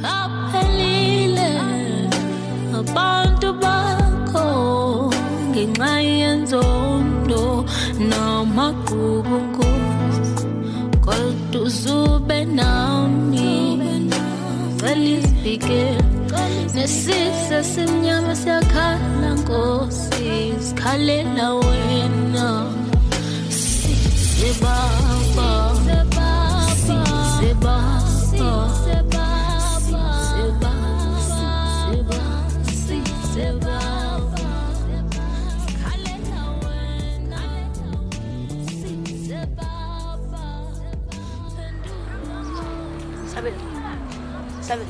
aphelile abantu bakho ngenxa yenzondo namaqhubunkos kodwa uzube nami velizibhike nesisa simnyama siyakhala nkosi sikhalela wena sisebaba Sabi.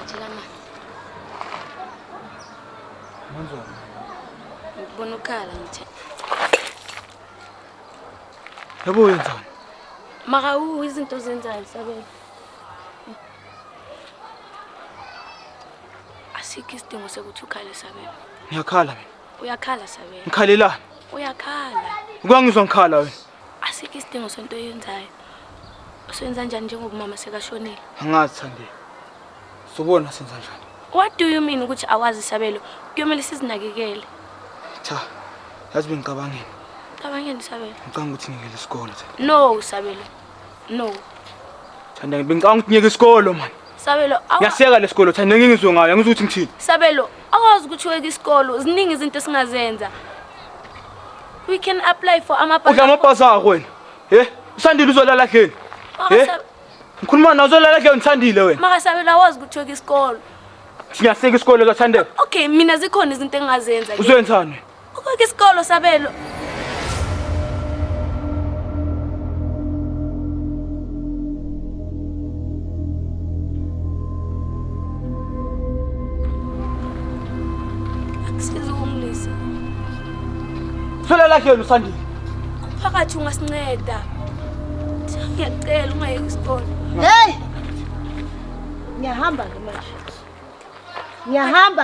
Chilana. Mwanzo. Ngibona ukhala ngithe. Yabo wenzani? Maka izinto zenzayo Sabelo. Asikho isidingo sokuthi ukhale Sabelo. Ngiyakhala mina. Uyakhala Sabelo. Ngikhalelani? Uyakhala. Ukungizwa ngikhala wena. Asikho isidingo sonto oyenzayo. Usenza njani njengoba mama sekashonile? Angazi Thandi. Sobona senza njani? What do you mean ukuthi awazi Sabelo? Kuyomela sizinakekele. Cha. Yazi bengicabangeni. Cabangeni Sabelo. Ngicabanga ukuthi ngiyeke isikole Thandi. No Sabelo. No. Thandi bengicabanga ukuthi ngiyeke isikole man. Sabelo, ngiyaseka lesikole Thandi ngingizwe ngayo ngizwe ukuthi ngithini. Sabelo, awazi ukuthi uweke isikole, ziningi izinto singazenza. We can apply for amabhasi. Udla amabhasi akho wena. Usandile uzolala kheni. Ngikhuluma nawe uzolala kheni Thandile wena. Maka Sabelo awazi ukuthi uweke isikole. Ngiyaseka isikole kaThandile. Okay, mina zikhona izinto engazenza. Uzwenzani? Uweke isikole Sabelo. Uzolala kheni uSandile. Phakathi ungasinceda. Ngiyacela ungayeki isikole. Hey! Ngiyahamba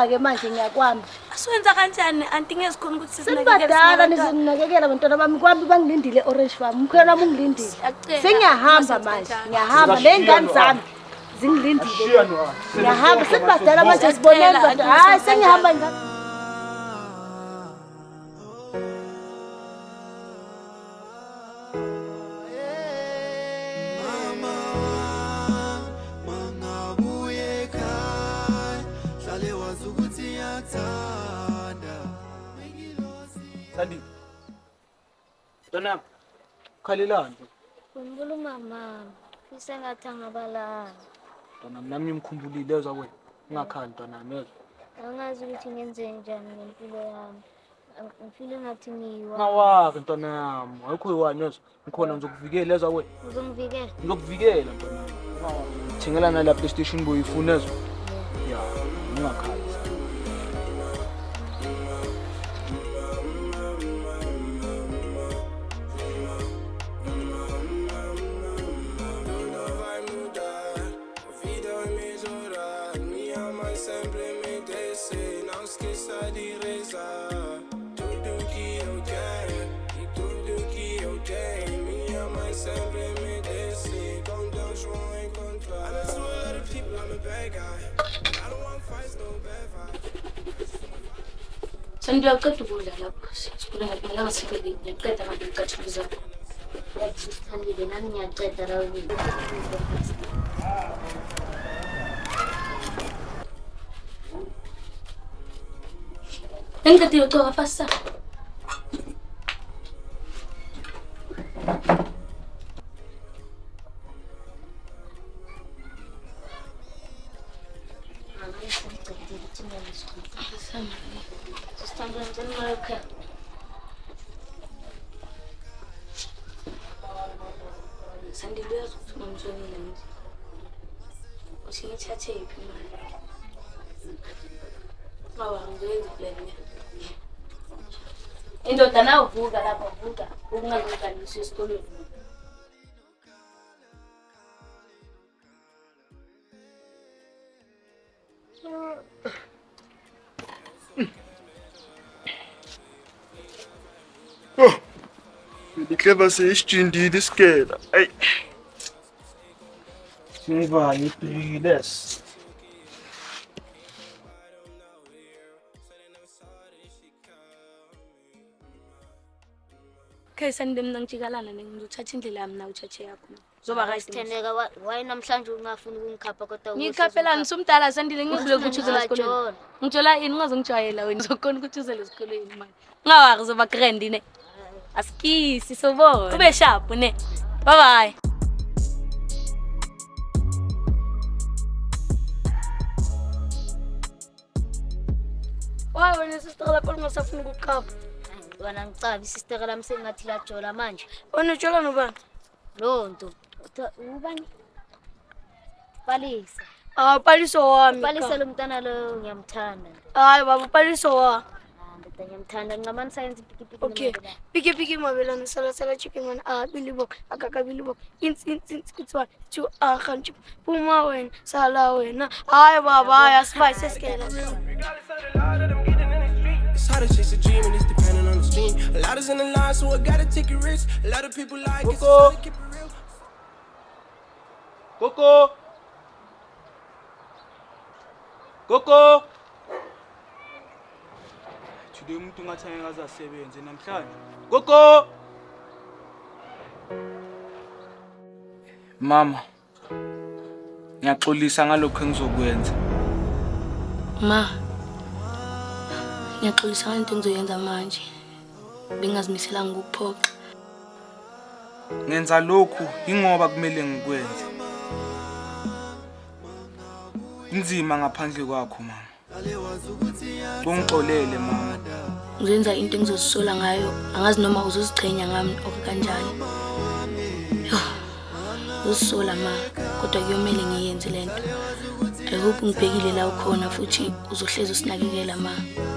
ke manje ngiyakwami. Asiwenza kanjani anti ngezikhona ukuthi Sibadala nizinakekela abantwana bami kwami bangilindile orange farm. Mkhwena wami ungilindile. Sengiyahamba manje. Ngiyahamba lengane zami zingilindile. Ngiyahamba sibadala manje sibonela abantu. Hayi sengiyahamba ngani. Thandi. Dona khalelani? Ngibona mama, isengathi angabalala. Dona nami ngimkhumbulile ezwa wena. Ungakhali dona nami. Angazi ukuthi ngenze njani ngempilo yami. Ngifile ngathi ngiwa. Ngawake ntwana yami. Ayikho yiwani yezwa. Ngikhona ngizokuvikela ezwa wena. Uzongivikela? Ngizokuvikela ntwana yami. Thingela na la PlayStation boy ifuna ezwa. Ya, ungakhali. Sandiya qeda ukudla lapho. Sikule ngaphela ngasikele ngiyaqeda manje ngicathuza. Sithandile nami ngiyaceda la ukuthi. Engqede ucoka fasta. Sandile yazokuthi ngomshonile nje. Usingithathe yiphi imali? Baba ngizoyenza plan. Indoda nawuvuka lapha uvuka ukungakuganiswa esikolweni. Clever se isijindile isikela. Ay. Singivayo iPhilles. Okay, sande mina ngijikalana ngizothatha indlela yami na uchache yakho. Zoba right. Sithendeka waye namhlanje ungafuni ukungikhapha kodwa Ngikhaphela ngisumdala sandile ngivule ukuthi uzele esikoleni. Ngithola ini ngazongijwayela wena uzokhona ukuthi uzele esikoleni manje. Ngawari zoba grand ne. Askisi sobona. Ube sharp ne. Bye bye. Wena sister lapho ngisafuna ukukhapha. Wena ngicabi sister lami sengathi la jola manje. Wena ujola nobani? Lonto. Ubani? Palisa. Paliso wami. Palisa lo mntana lo ngiyamthanda. Hayi baba paliso wa. Ngiyamthanda ngamani science piki. Okay. Piki mabelana sala chicken man bilibo akakabilibo. It's 1 2 khanchi. Puma wena sala wena. Hayi baba hayi asifayi sesikela. It's hard to chase a dream and it's dependent on the stream. A lot is in the line, so I gotta take a risk. A lot of people like it, so I gotta keep it real. Koko. Today umuntu ngathanga ngazasebenze namhlanje. Koko. Mama. Ngiyaxolisa ngalokho engizokwenza. Ma. Ngiyaxolisa ngento engizoyenza manje. Bengazimiselanga ukuphoxa. Ngenza lokhu ingoba kumele ngikwenze. Inzima ngaphandle kwakho mama. Ngongixolele mama. Ngizenza into engizozisola ngayo, angazi noma uzozichenya ngami okanjani. Uzisola ma, kodwa kuyomela ngiyenze lento. I hope ngibhekile la ukhona futhi uzohleza usinakekela ma.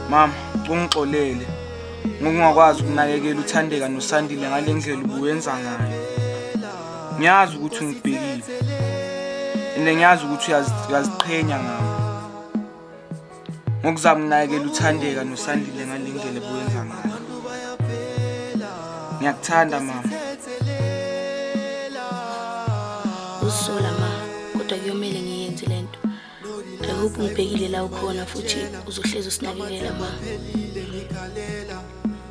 Mama, ngongixolele. Ngokungakwazi ukunakekela uthandeka noSandile ngalendlela ubuyenza ngayo. Ngiyazi ukuthi ungibhekile. Ngiyazi ukuthi uyaziqhenya ngami. Ngokuzama ukunakekela uthandeka noSandile ngalendlela ubuyenza ngayo. Ngiyakuthanda mama. Usola ma, kodwa kuyomela ngiyenze lento. I hope ngibhekile la ukhona futhi uzohleza usinakekela ma.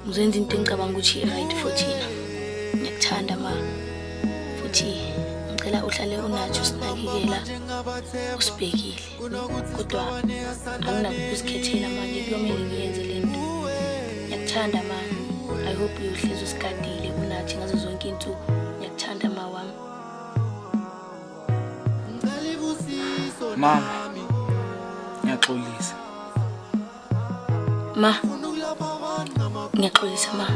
Ngizenza into engicabanga ukuthi right for thina. Ngiyakuthanda ma. Futhi ngicela uhlale unathi usinakekela usibhekile. Kodwa anginakuzikhethela manje kuyomela ngiyenze lento. Ngiyakuthanda ma. I hope uyohleza usigadile unathi ngazo zonke insuku. Ngiyakuthanda ma wami. Mama. Ngiyaxolisa. Ma. Ngiyaxolisa ma.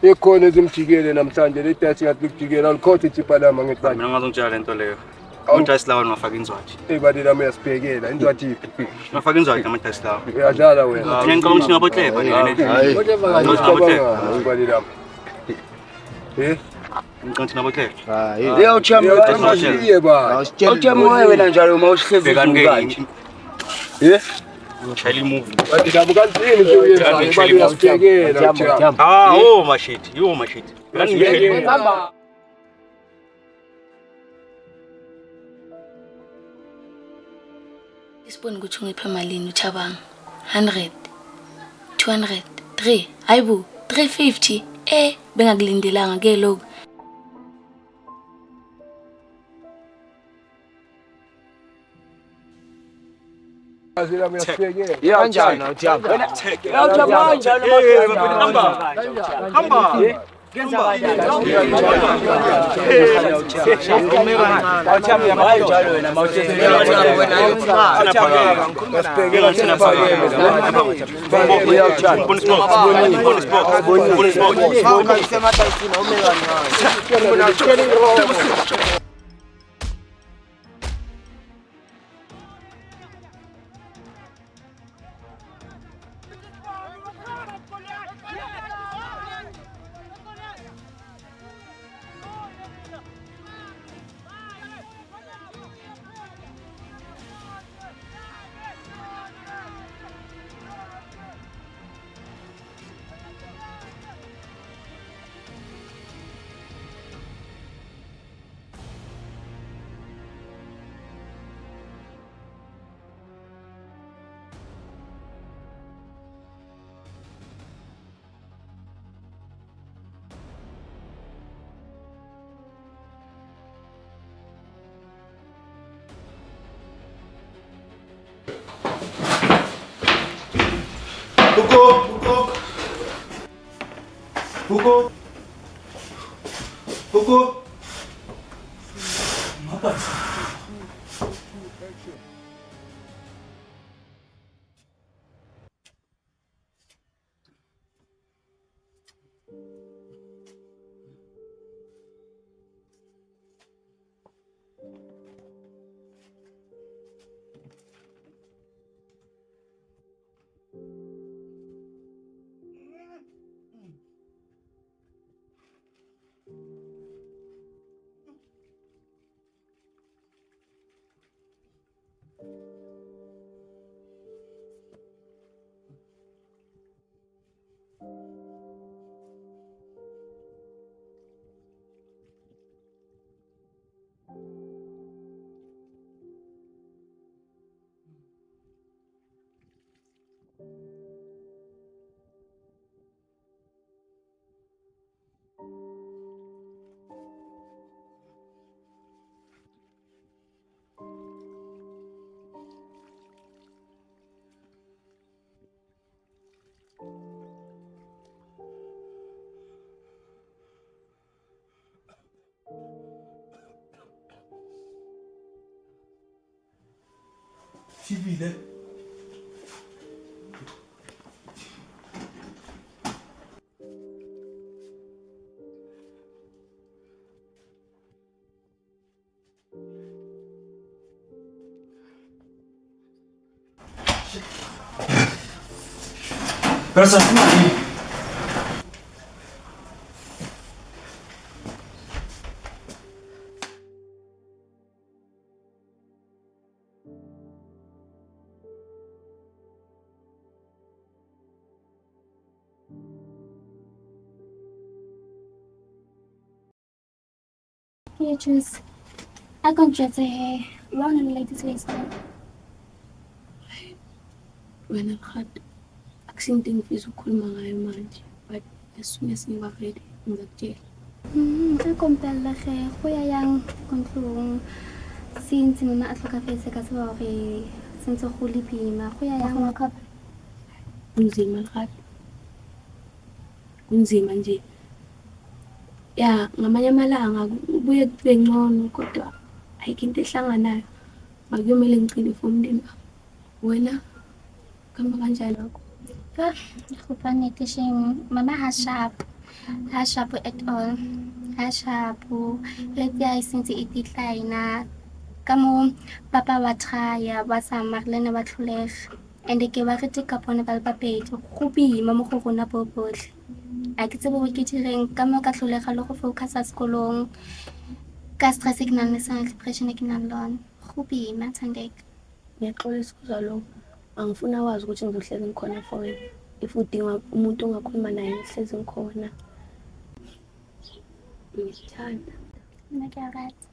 Ikhona ezimjikele namhlanje le test ngathi ukujikela ulikhothi ithiphalama ngeqala. Mina ngazongitshela lento leyo. Ama-dice lawa ngafaka inzwathi. Badi lami uyasibhekela inzwathi iphi? Ngafaka inzwathi ama-dice lawa. Uyadlala wena. Mina ngicabanga ukuthi ngabo clever Hayi. Badi lami. Ngicabanga ukuthi ngabo clever. Hayi. Leo chama wasiye ba. Uchama wena njalo mawuhlezi uzungani. Ngishayela imove. Badi lami kanzini nje uyenza badi uyasibhekela uchama. Oh my shit. You my shit. Hamba. Isibone ukuthi ungiphe malini uThabanga. 100 200 3 hayibo 350 bengakulindelanga ke lokho. Azila uyasibhekela. Kanjani uThamba? Uthamba njalo Hamba. Buko. Sivile. Perasa mani. Beatrice, I can't dress her hair. Round and like this waistline. Wena Rhad, akusinto engifisa ukukhuluma ngayo manje, but as soon as ngiba ready ngizakutshela. Ke kompella ge go ya yang kontlong. Since mama a tlhokafetse ka tseba hore sentse go le boima go ya yang wa ka. Kunzima Rhad. Kunzima nje. Ya, ngamanye amalanga kubuye kube ngcono kodwa ayikho into ehlanganayo. Makuyomele ngicine for umndeni wena kamba kanjani lokho? Khupane tishing mama ha sharp at all. Ha sharp. Let ya since ititlaina. Kamo papa wa try ba sa marlene ba tlholega. And ke ba re tika pone ba papedi. Go boima mo go rona bobotlhe. A ke tsebe go ke direng ka mo ka tlholega le go focus sa sekolong ka stress ke nang le sa depression ke nang lona go boima Thandeka. Ngiyaxolisa ukuzwa lokho. Angifuna wazi ukuthi ngizohlezi ngikhona for wena. If udinga umuntu ongakhuluma naye ngihlezi ngikhona. Ngiyithanda. Ngiyakwazi.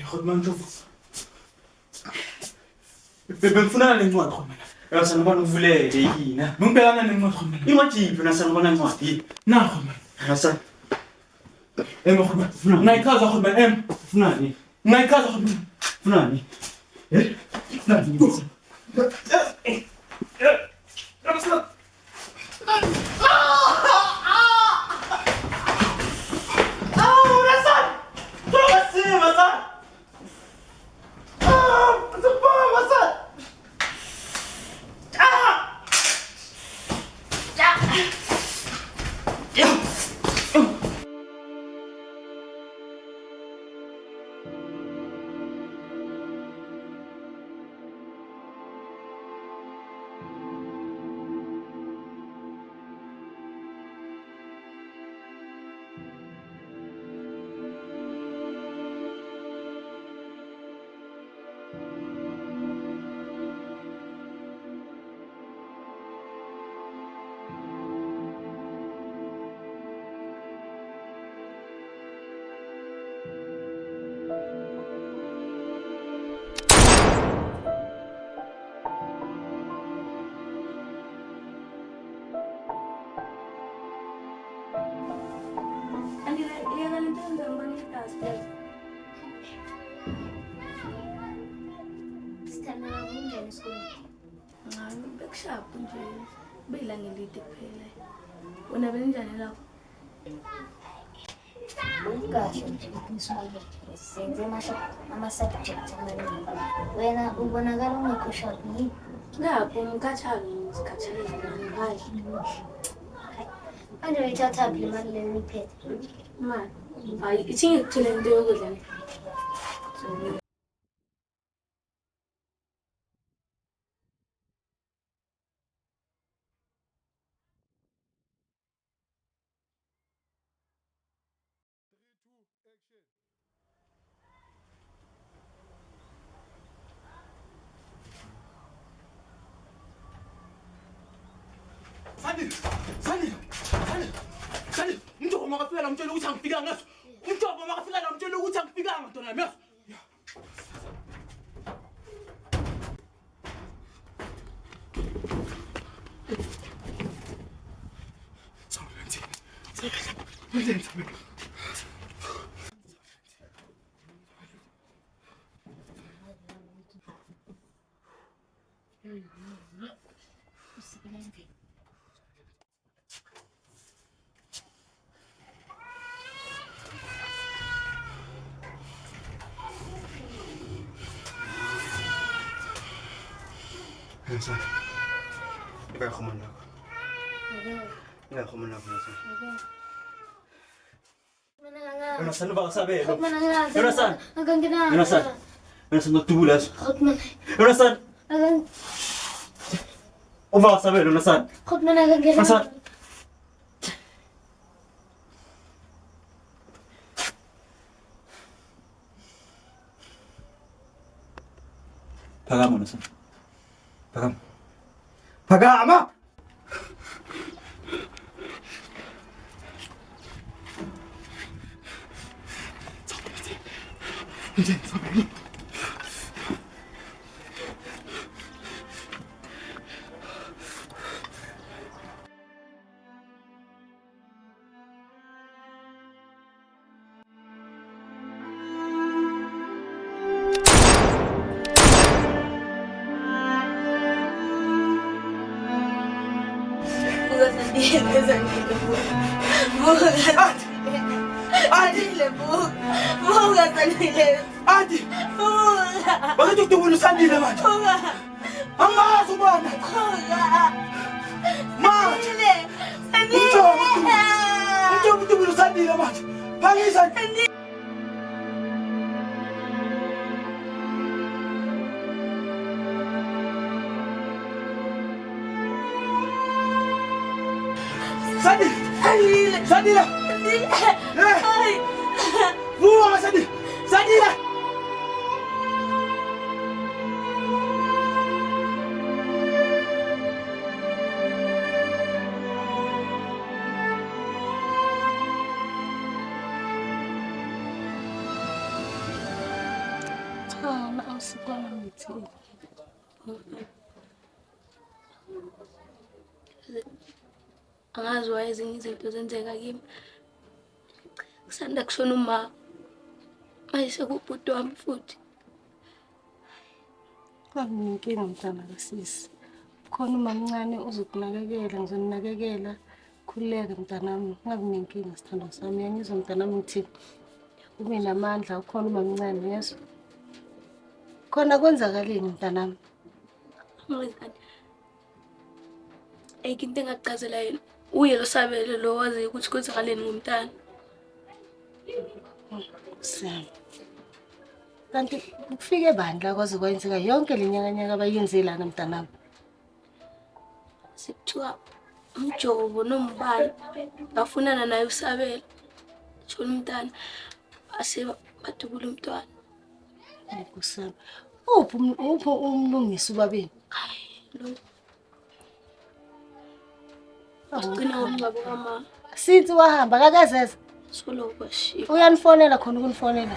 Khotman shuf. Bengifuna lencwadi khona. Yasa ngibona uvulele yina. Ngibhekana nencwadi khona. Incwadi yiphi nasa ngibona incwadi? Na khona. Yasa Khotman. Ngayikhaza khotman funani? Ngayikhaza khotman. Funani? Funani. ungene esikoleni. Hayi, bekushapu nje. Beyilanga elide kuphela. Wena benjani lapho? Kahle nje esikoleni. Senze ama-subject amaningi. Wena ubonakala ungakhohlwa yini? Lapho ngikhathele hayi. Manje uyithatha phi imali le uyiphethe? Manje hayi ithi ngikuthele into yokudla. Sandile, umjobo makafika la mtshela ukuthi angifika ngaso. Umjobo makafika la mtshela ukuthi angifika ngantona yami. Insan, iba ako man ako. Iba ako man ako. Yonasan, ano ba sabi? Yonasan! Yonasan! Yonasan, magtubulas. Yonasan! Ano ba sabi? Yonasan! Yonasan! Pagamo, Yonasan. Pagam. Pagama! Sabi. Adi! Bakit yung tumulo Sandile naman? Ang maaso ba? Ang tumulo Sandile naman? Pangisan! Sandile! Sandile! Buwa ka Sandile! Sandile! Angazi why ezinye izinto zenzeka kimi. Kusanda kushona uma. Manje sekubhuti wami futhi. Kwakunenkinga mntana kasisi. Khona umamncane uzokunakekela, ngizoninakekela. Khululeke mntanami, ngabe nenkinga sithando sami. Uyangizwa mntanami ngithi ube namandla, ukhona umamncane yeso. Khona kwenzakaleni mntanami? Ngizani. Into engaqazela yena. Uye lo sabele lo wazi ukuthi kwenzakaleni ngomntana. Sami. Kanti kufike bandla kwaze kwenzeka yonke lenyakanyaka abayenzela mntanami. Sikuthiwa umjobo nombani bafunana naye usabela. Tshona umntana ase badubula umntwana. Kusami. Uphi umlungisi ubabeni? Lo. Ugcina ngomncwabo kama. Sithi wahamba kakazeza. Solo kwashiya. Uyanifonela khona ukunifonela.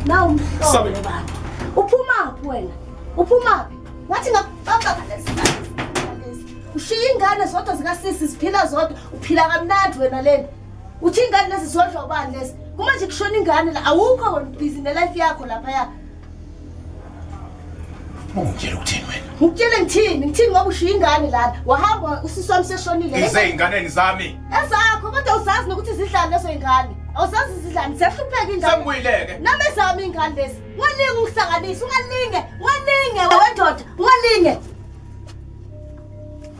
Nawu mhlobo baba. Uphuma phi wena? Uphuma phi? Ngathi ngabamba ngalesi. Ushiya ingane zodwa zika sisi siphila zodwa. Uphila kamnandi wena lena. Uthi ingane lezi zodwa ubani lesi? Kumanje kushona ingane la awukho wena busy nelife yakho lapha ya. Ungitshela ukuthini wena? Ngikutshele ngithini ngoba ushiya ingane lana. Wahamba usisi wami seshonile. Izingane zami. Ezakho kodwa usazi nokuthi zidlane leso ingane. Awusazi izidlane siyahlupheka indaba. Sengibuyileke. Nami zami ingane lezi. Ungalinge ukuhlanganisa, ungalinge wendoda, ungalinge.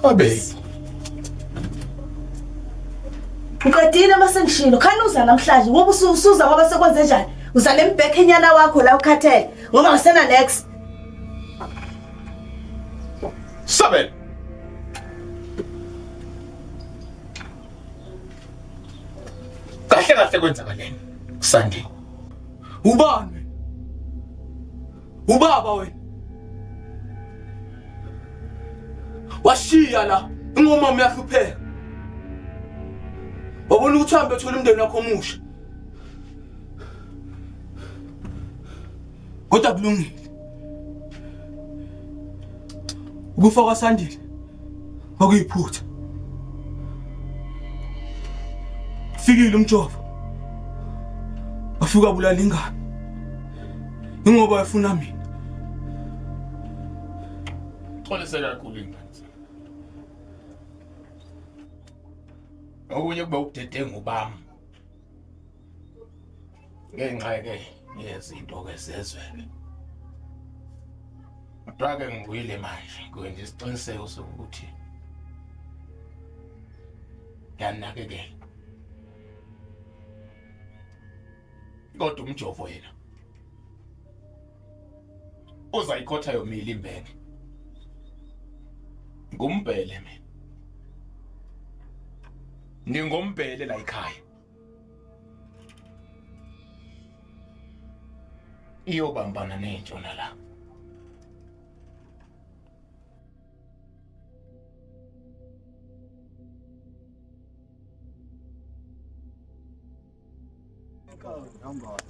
Abe. Uqedile masengishilo. Khani uza namhlanje ngoba usuza ngoba sekwenze njani? Uza lembhekhenyana wakho la ukhathele ngoba ngisena next. Sabel. Kahle kwenzakaleni. Sandi. Ubani? Ubaba wena. Washiya la, ingomama yakhupheka. Wabona ukuthi uhambe uthola umndeni wakho omusha. Kodwa kulungile. Ukufa kwaSandile kwakuyiphutha. Fikile umjovo. Wafika bulala ingane. Ingoba yafuna mina. Xolisela kakhulu ingane. Okunye kuba ubudedengu ngubami. Ngenxa ke yezinto ke zezwele. Kodwa-ke ngibuyile manje kwenza isiqiniseko sokuthi ngiyanakekela. Kodwa umjovo yena uzayikhotha yomile imbeke. Ngumbhele mina. Ningombhele la ekhaya. Iyobambana nentshona la.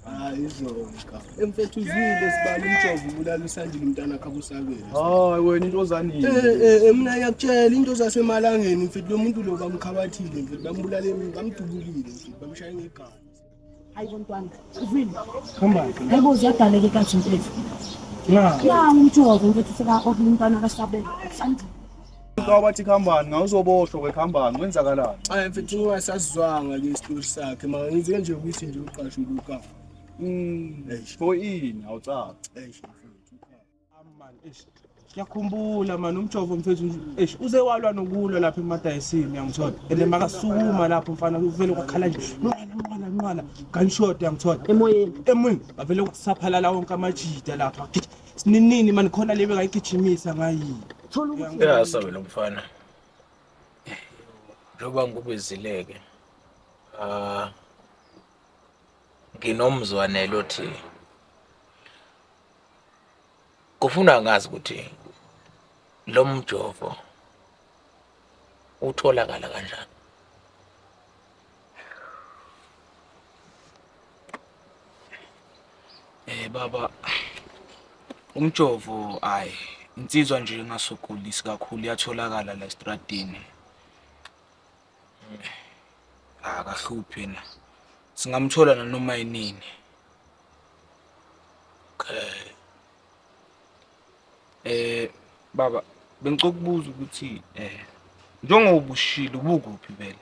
Hayi izonka. Emfethu uzwile sibala umjovo ubulala uSandile umntana wakhe abusabele. Hayi wena into ozanini. Mina ngiyakutshela into zasemalangeni mfethu lo muntu lo bamkhabathile mfethu bambulale bamdubulile mfethu bamshaya ngegama. Hayi bontwana, uzwile. Khambani. Hayibo ziyadaleka kathi mfethu. Ya umjovo mfethu seka umntana kaSabele. Sandile. Bathi khambani ngawuzoboshwa kwekhambani kwenzakalani? Hayi mfethu ungasazizwanga ke isitori sakhe manje ngize nje ukuthi nje uqashwe luka. For ini awucaca. Mfethu. Man siyakhumbula man umjovo mfethu uze walwa nokulwa lapha emadayisini yangithola. Ele makasukuma lapho mfana uvele kwakhala nje. Nqala gunshot yangithola. Emoyeni avele kwasaphalala wonke amajida lapha. Sinini man khona lebe ngayigijimisa ngayi. Ya sabe lo mfana. Njoba ngubizileke. Nginomzwanelo othi kufuna ngazi ukuthi lo mjovo utholakala kanjani. Baba umjovo ayi insizwa nje engasogolisi kakhulu yatholakala la estradini. Akahluphi na. Singamthola nanoma yinini. Okay. Baba bengicokbuza ukuthi njengoba ushilo ubukuphi vele?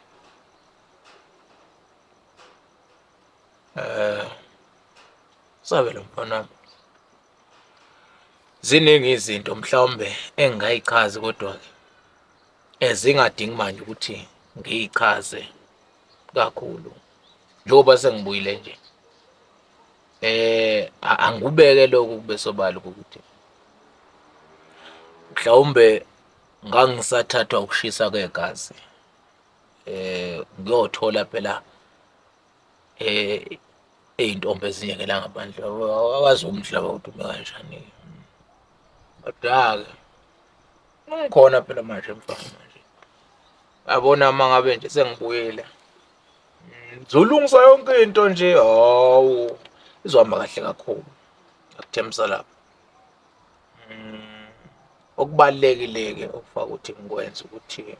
Sabe lo mfana. Ziningi izinto mhlawumbe engayichazi kodwa ke ezingadingi manje ukuthi ngiyichaze kakhulu. Njoba sengibuyile nje. Angubeke lokhu kube sobala ukuthi mhlawumbe ngangisathathwa ukushisa kwegazi. Ngiyothola phela eintombi ezinyekela ngaphandle awazi umhlaba ukuthi ume kanjani. Kodwa ngikhona phela manje mfana manje. Yabona mangabe nje sengibuyile. Ngizolungisa yonke into nje hawu izohamba kahle kakhulu. Akuthembisa lapha. Okubalekile okufaka ukuthi ngikwenze ukuthi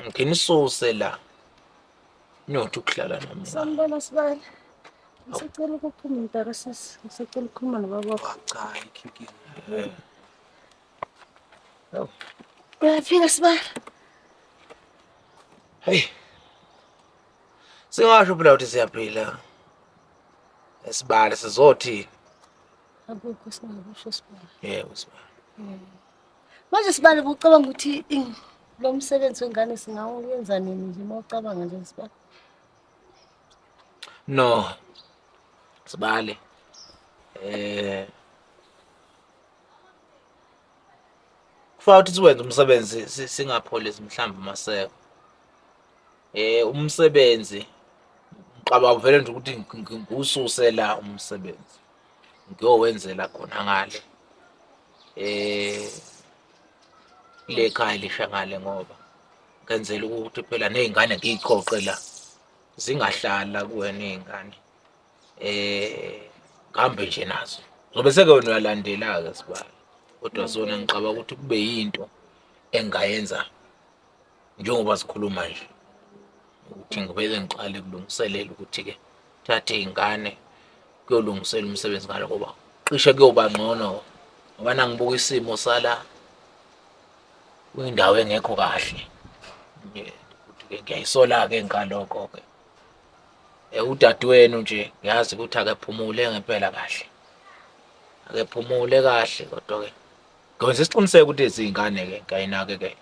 nginisuse la Nyothi ukuhlala nami. Sanibona Sibali. Ngisacela ukuphuma umntaka sisi. Ngisacela ukukhuluma nobaba. Cha, ikhiki. Uyafika Sibali. Hey. Singasho phela ukuthi siyaphila. Esibali sizothi. Abukho singakusho Sibali. Yebo Sibali. Manje Sibali ucabanga ukuthi lo msebenzi wengane singawuyenza nini nje mawucabanga nje Sibali? No. Sibali. Kufanele ukuthi siwenze umsebenzi singapholisi mhlamba maseko. Umsebenzi ngicabanga vele nje ukuthi ngiwususela umsebenzi. Ngiyowenzela khona ngale. Le khaya lishangale ngoba ngenzela ukuthi phela nezingane ngiyiqoqe la zingahlala kuwena izingane ngihambe nje nazo zobe seke wena uyalandela ke Sibali kodwa zona ngicabanga ukuthi kube yinto engayenza njengoba sikhuluma nje ukuthi ngibeke ngiqale kulungiselela ukuthi ke thathe izingane kuyolungisela umsebenzi ngalo ngoba cishe kuyoba ngcono ngoba nangibuka isimo sala kwindawo engekho kahle ukuthi ke ngiyayisola ke ngalokho ke udadewenu nje ngiyazi ukuthi akephumule ngempela kahle akephumule kahle kodwa ke ngenza isiqiniseko ukuthi izingane ke ngiyinakekela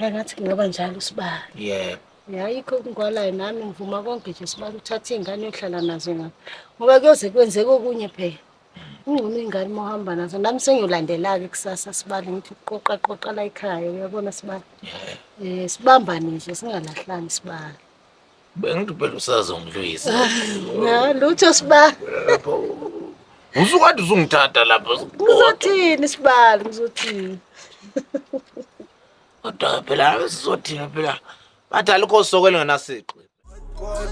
Ngathi ngaba njalo Sibali. yebo Yayikho kungwalayo nami ngivuma konke nje Sibali uthathe izingane yohlala nazo ngapha ngoba kuyoze kwenzeke okunye phela ungcono ingane mohamba nazo nami sengiyolandela ke kusasa Sibali ngithi uqoqa la ekhaya uyabona Sibali sibambane nje singalahlani Sibali bengithi phela usazongidlwisa lutho Sibali usukade uzungithatha lapho uzothini Sibali uzothini kodwa phela sizothina phela bathi alikho sokole ngenasiqi.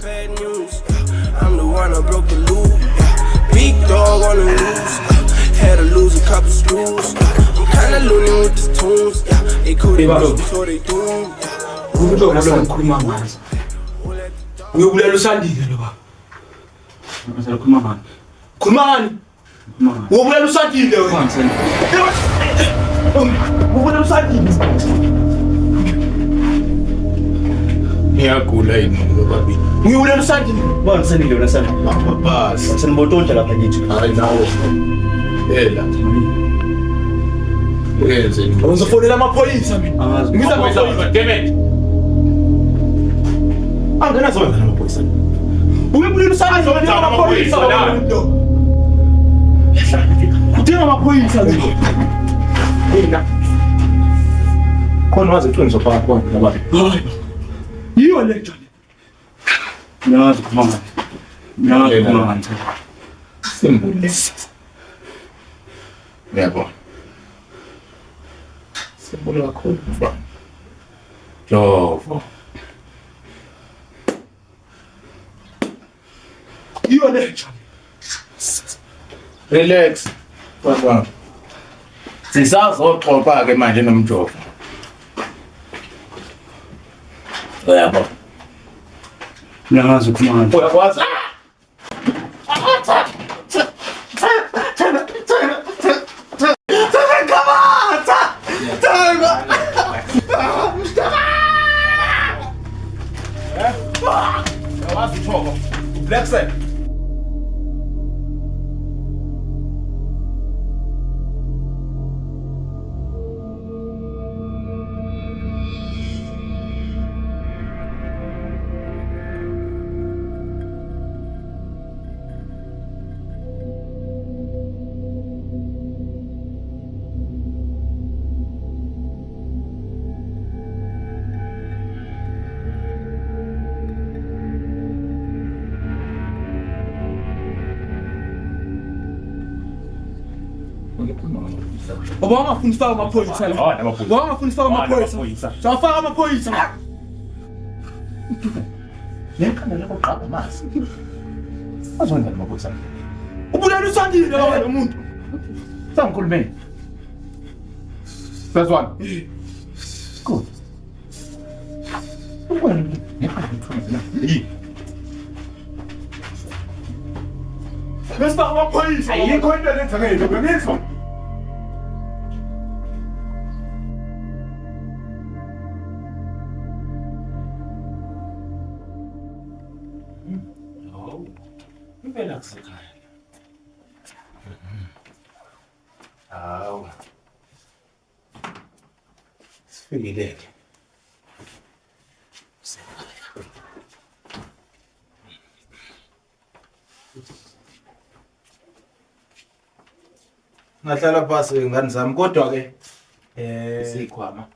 Bad news. I'm the one that broke the loop. Big dog on the loose. Had to lose a couple screws. I'm kinda loony with the tunes. They couldn't before they do. Ngikhuluma manje. Uyobulela usandile lo baba. Ngizela khuluma manje. Khulumani. Uyobulela usandile wena. Uyobulela usandile. Ngiyagula yini babi. Uyobulela usandile. Bani senile wena sana? Basi. Senibotondla lapha ngithi. Hayi nawe. Ela. Uyenze. Uzofonela amaphoyisa mina. Ngiza amaphoyisa. Demet. Angena zona amaphoyisa. Uyobulela usandile wena amaphoyisa. Udinga amaphoyisa lo. Yena. Khona wazi iqiniso phakathi kwakho nababi. Yiyo le nto. Ngiyazi khuluma manje. Simple. Yebo. Simple kakhulu mfana. Jovo. Yiyo le nto. Relax. Baba. Sisazoxoxa ke manje nomjovo. Yebo. Ngiyazi khuluma manje. Uyakwazi? Yawazi choko. Black side. Baba wangafuna ufaka amaphoyisa la. Baba wangafuna ufaka amaphoyisa. Sawafaka amaphoyisa. Nekhanda lakho qaba masi. Azonda amaphoyisa. Ubulela usandile wena umuntu. Sangikhulumeni. Sazwana. Good. Well. Bese amaphoyisa. Ayikho into lethangeke ngizwa. Impela kusekhaya. Hawu. Sifikile-ke. Ngahlala phasi ngani zami kodwa ke sikhwama.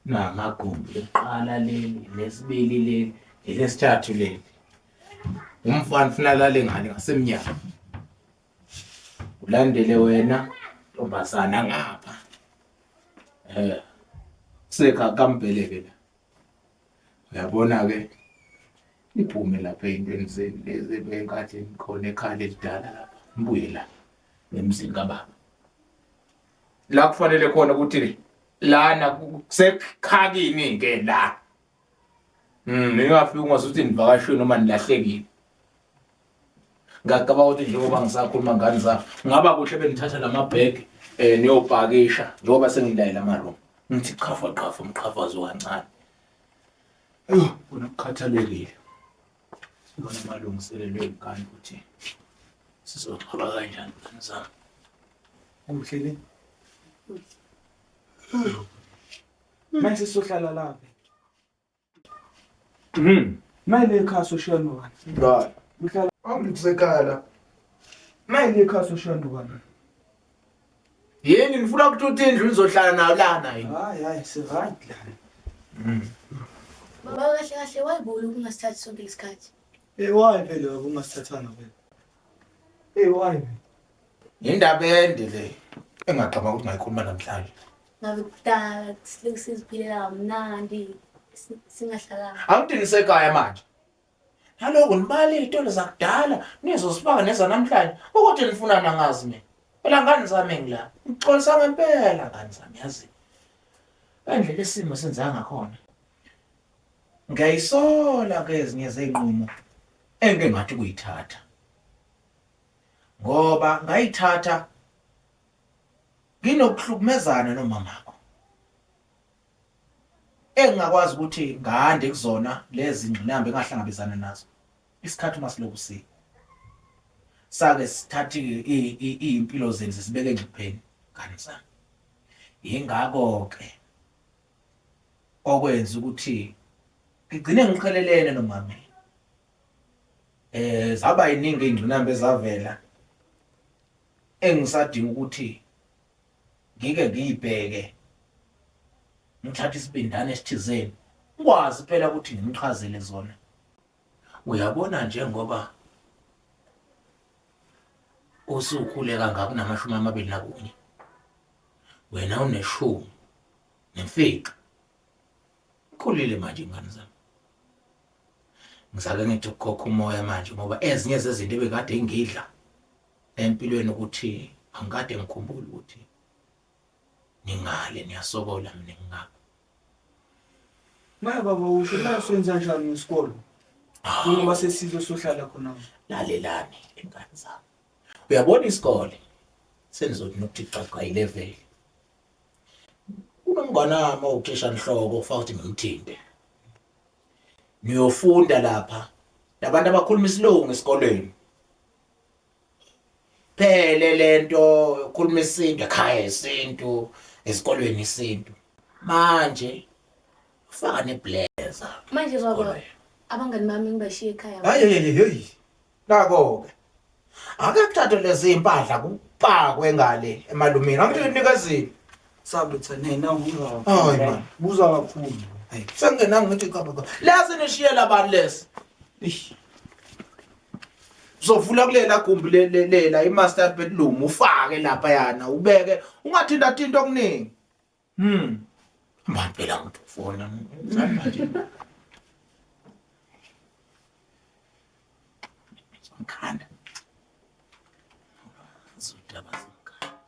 Namagumbi eqala leli, lesibili leli, elesithathu leli. Umfana ufuna lale ngane ngasemnyama. Ulandele wena ntombazana ngapha. Seka kampeleke la. Uyabona ke iphume lapha ezintweni zeni lezi benkathi khona ekhaya elidala lapha. Mbuye la emzini kababa. La kufanele khona ukuthi lana kusekhakini ke la. Ngingafika ungasuthi nivakashwe noma nilahlekile. Ngacabanga ukuthi njengoba ngisakhuluma ngani zami ngaba kuhle benithatha lamabhegi niyopakisha njengoba sengilayela amaroom. Ngithi qafa umqhafazo kancane. Bona ukukhathalelile. Sibona amalungiselelo enkani ukuthi sizoqhaba kanjani ngani zami. Kuhle le. Manje sizohlala lapha. Manje ekhaya soshiya nobani? Right. Uhlala Angikusekhaya la. manje ekhaya soshiya nobani? Yini nifuna ukuthi uthi indlu izohlala nayo lana yini? Hayi si-right la. Baba kahle kahle wayibona ukungasithathi sonke lesikhathi. Why phela ungasithathanga phela? Why? Indaba ende le engaqaba ukuthi ngayikhuluma namhlanje. Ngabe kudala siziphilela kamnandi singahlalanga. Awuthi nisekhaya manje. Naloko nibale izitolo zakudala nizosibanga neza namhlanje ukuthi nifuna nangazi mina. Phela ngani zami ngila. Ngixolisa ngempela ngani zami yazi. Endlela isimo senza ngakhona. Ngayisola ke ezinye zezinqumo engeke ngathi kuyithatha. Ngoba ngayithatha nginokuhlukumezana nomamakho. Engakwazi ukuthi ngande kuzona lezi ngqinamba engahlangabezana nazo. Isikhathi masiloku si. Sake sithathe impilo zenu sibeke engcupheni ngani zami. Ingakho ke okwenza ukuthi ngigcine ngikhelelene nomama. Zaba yiningi ingqinamba ezavela engisadinga ukuthi ngike ngiyibheke ngithathe isibindane esithizeni ukwazi phela ukuthi ngimchazele zona. Uyabona njengoba usukhule kangaka namashumi 21 wena uneshumi nemfica khulile manje ngani zami. Ngizake ngithi ukukhokha umoya manje ngoba ezinye zezinto ebekade ngidla empilweni ukuthi angikade ngikhumbule ukuthi ningale niyasokola mina ngingaka. Maya baba usho la senza njani ngesikolo? Ngoba sesizwe sohlala khona. Lalelani ingane zami. Uyabona isikole senizothi nokuthi xaxa i-level. Kunomngane wami owuthisha nhloko ufaka ukuthi ngimthinte. Niyofunda lapha labantu abakhuluma isilungu esikoleni. Phele lento ukhuluma isintu ekhaya isintu esikolweni isintu. Manje ufaka neblazer. Manje baba abangani bami ngibashiye ekhaya. Hayi. Nako ke. Ake kuthathe lezi impahla kupakwe ngale emalumini. Angithi nikezini. Sabetha nena ubuza. Hayi man, buza kakhulu. Hayi, sengenanga ngithi qaba. Lasi nishiyela abantu lesi. Uzovula kulela gumbi lela imaster bedroom ufake lapha yana ubeke ungathinta thinto okuningi. Maphela ngifona ngizama manje. Sankhanda. Zodaba sankhanda.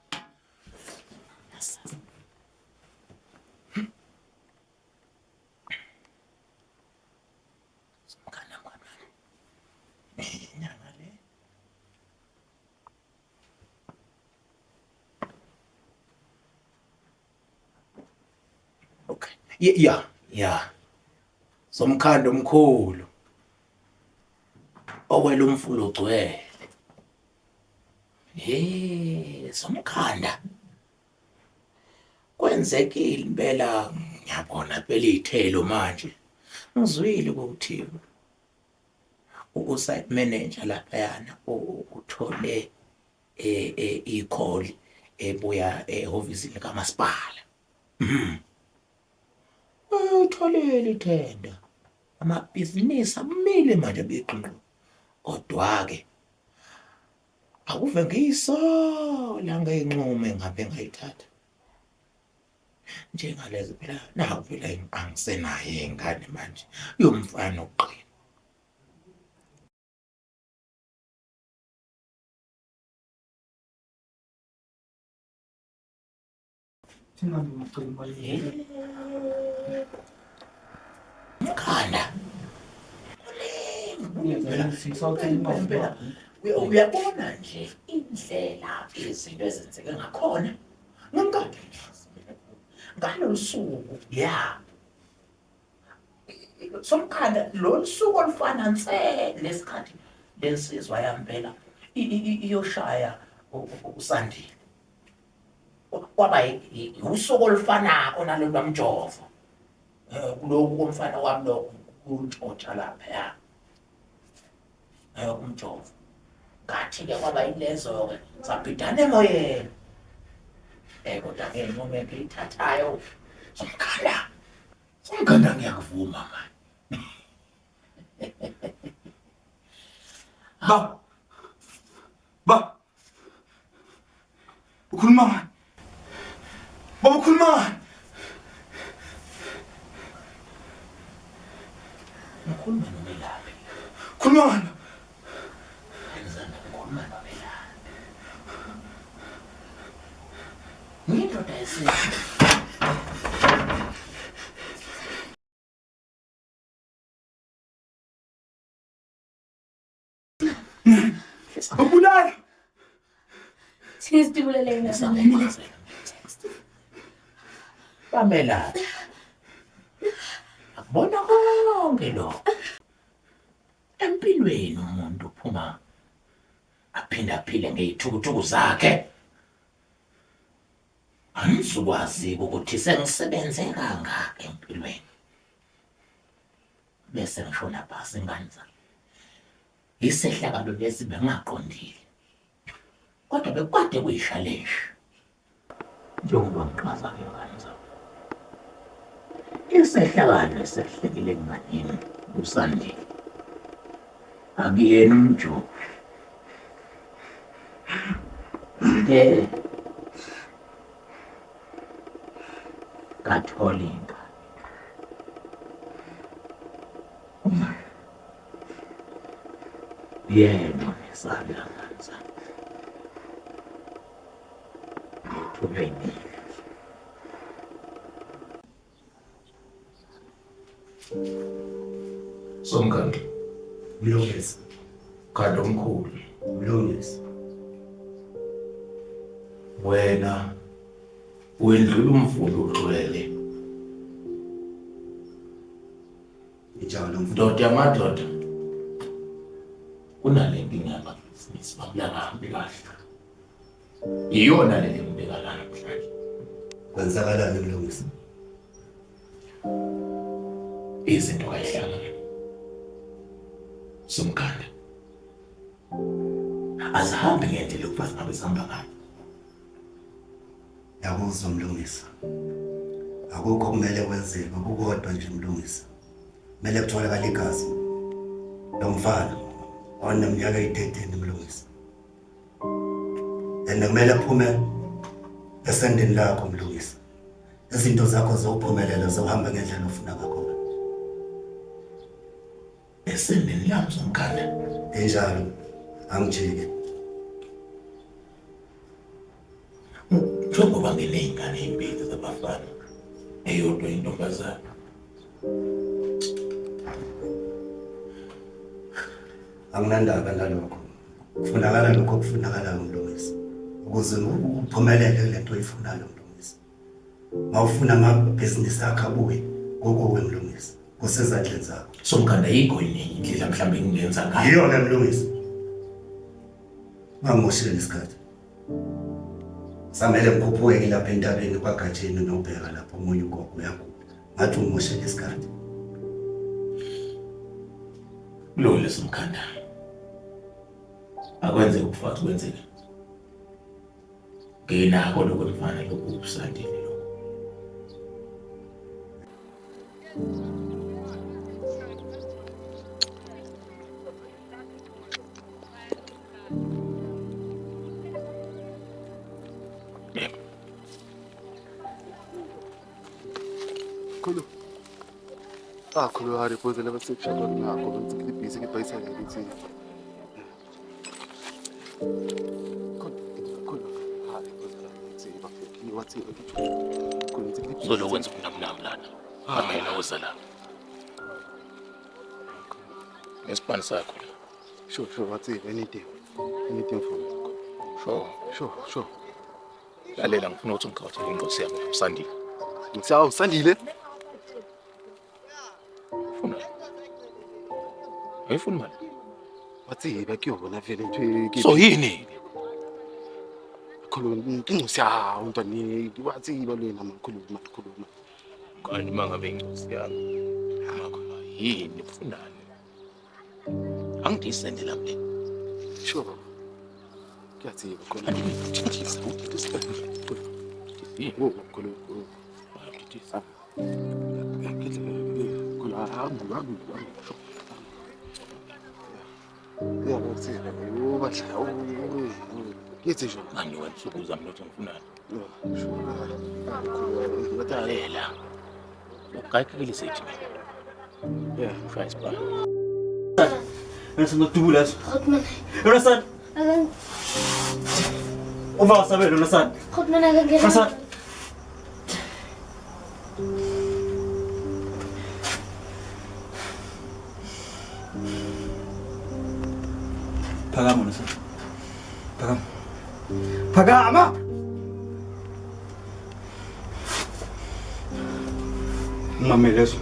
Ya. Somkhando omkhulu. Owela umfulo ugcwele. Somkhanda. Kwenzekile impela ngiyabona phela izithelo manje. Ngizwile ukuthi u-site manager lapha yana uthole i-call ebuya ehhovisini kamasipala. Utholile ithenda. Amabhizinisi amile manje beqinqo. Kodwa-ke akuve ngiyisola ngeyinqumo engabe ngayithatha. Njengalezi phela naku phela angisenayo ingane manje yomfana oqina. Khanda. Uyabona nje indlela izinto ezenzeke ngakhona. Ngangikade ngalolu suku Somkhanda lolu suku olufana lesikhathi lensizwa yampela iyoshaya uSandile. Kwaba usuku olufanako nalo lwamjovo. Kuloko komfana wami lo kuntshotsha lapha umjovo. Ngathi-ke kwaba yilezo-ke sabhidana emoyeni. Kodwa-ke inqumo engiyithathayo Somkhanda ngiyakuvuma manje. Ba. Ukhuluma ngani? Baba ukhuluma ngani? Ngikhuluma noMelaphi. Khuluma ngani? Ngizama ukukhuluma noMelaphi. Ngiyindoda yesizwe. Ubulala. Sizibulele ngizama. Pamela. Akubona konke lo. Empilweni umuntu uphuma aphinda aphile ngezithukuthuku zakhe. Angizukwazi ukuthi sengisebenze kangaka empilweni. Bese ngishona phasi ingane zami. Isehlakalo lesi bengaqondile. Kodwa bekwade kuyishaleshi. Njengoba ngiqhaza ngengane zami. Isehlakalo esehlekile nganini uSandile. Akuyena umjovo. Kathola ingane. Yena nesala nganza. Ngithubeni. Somkhanda. Mlungisi. Khanda omkhulu. Mlungisi. Wena wendlula umfundo ugcwele. Njalo Ndoda yamadoda. Kunale nkinga yamabhizinisi bakulangahambi kahle. Iyona le ngibekala namhlanje. kwenzakalani mlungisi? Izinto kayihlangana. Somkhanda. Azihambi ngendlela ukuba zingabe zihamba ngayo. Yakuzwa mlungisi. Akukho kumele kwenziwe kukodwa nje mlungisi. Kumele kutholakale igazi lomfana oneminyaka eyi-13 mlungisi. And kumele kuphume esendeni lakho mlungisi. Izinto zakho zowuphumelela zohamba ngendlela ofuna ngakhona. Esendeni lami Somkhanda. Enjalo angijike. Njengoba nginey'ngane ey'mbili zabafana, eyodwa intombazane. Anginandaba nalokho. Kufunakala lokho okufunakalayo mlungisi. Ukuze uphumelele kule nto oyifunayo mlungisi. Mawufuna amabhizinisi akho abuye, Gogo Mlungisi. Kusezandleni zakho. Somkhanda yikho yini indlela mhlawumbe ngingenza ngayo. Yiyo ke Mlungisi. Mangoshela isikhathi. Samele ngikhuphuke lapha entabeni kwaGatsheni nobheka lapho umunye ugogo uyakuba. Ngathi ungoshela isikhathi. Lole Somkhanda. Akwenze ukufathi kwenzeke. Ngenako lokufana lokusandile lo. Khulu hari photo laba sekushadwa nakho benza ibhizi ngibhayisa ngithi khulu hari photo laba ngithi bafiki wathi khulu ngithi Solo wenza umnamnam lana. Amela uzala. Ngesipani sakho. Sure wathi anything from sure Lalela ngifuna ukuthi ngikhathele inqosi yami usandile. Ngisawu sandile Ayifuni mali. wathi bakuyona vele into So yini? khulu inqosi yawo untwana wathi balwena makhuluma Kanti mangabe inqosi yami. Makho yini ufunani? Angidisendela mina. Sure kuyathi khona Ngithisa khulu ngithisa khulu ahambu ya bathi ubadla yithi nje manje wethuku zami nothi ngifunani. khulu Lalela. Ukayikile sethi mina. yeah Try spy. Nasa nagdubula eso. Khotman. Yonasan, Agan. uva saber Yonasan. Khotman agan gela. Yonasan. Pagamo Yonasan. Pagama. Mamele eso.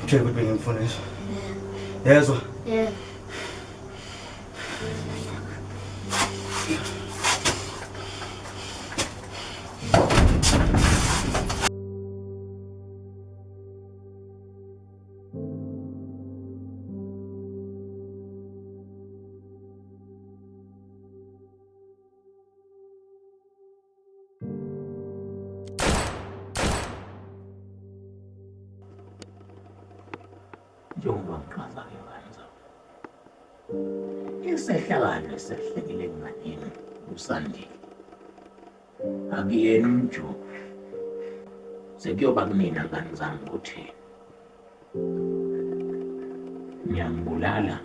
Nje ukuthi ngifuna eso. Yezwa. Yeah. Njengoba ngiqhaza ke kanza. Isehlakalo esehlekile nganini usandile. Akuyena umjubu. Sekuyoba kumina ngani zami ukuthi ngiyambulala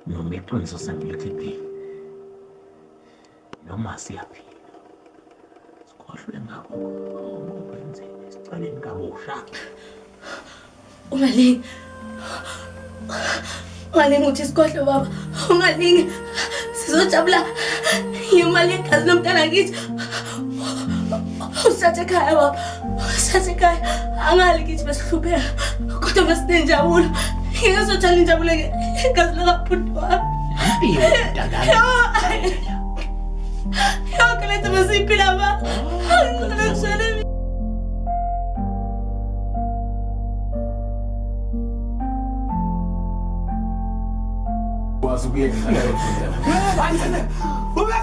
noma iqiniso sengilithi noma siyaphila. Sikhohlwe ngakho okwenzeni isicaleni kabusha. Ungalingi. Ungalingi uthi isikhohle baba. Ungalingi. Sizojabula imali yegazi lomntana kithi. Usathe ekhaya baba. Usathe ekhaya. Angali kithi besihlupheka. Kodwa besinenjabulo. Ngizothola injabulo ngegazi lakabhuti wami. Yonke lento besiyiphila baba. Angizolexele. Ube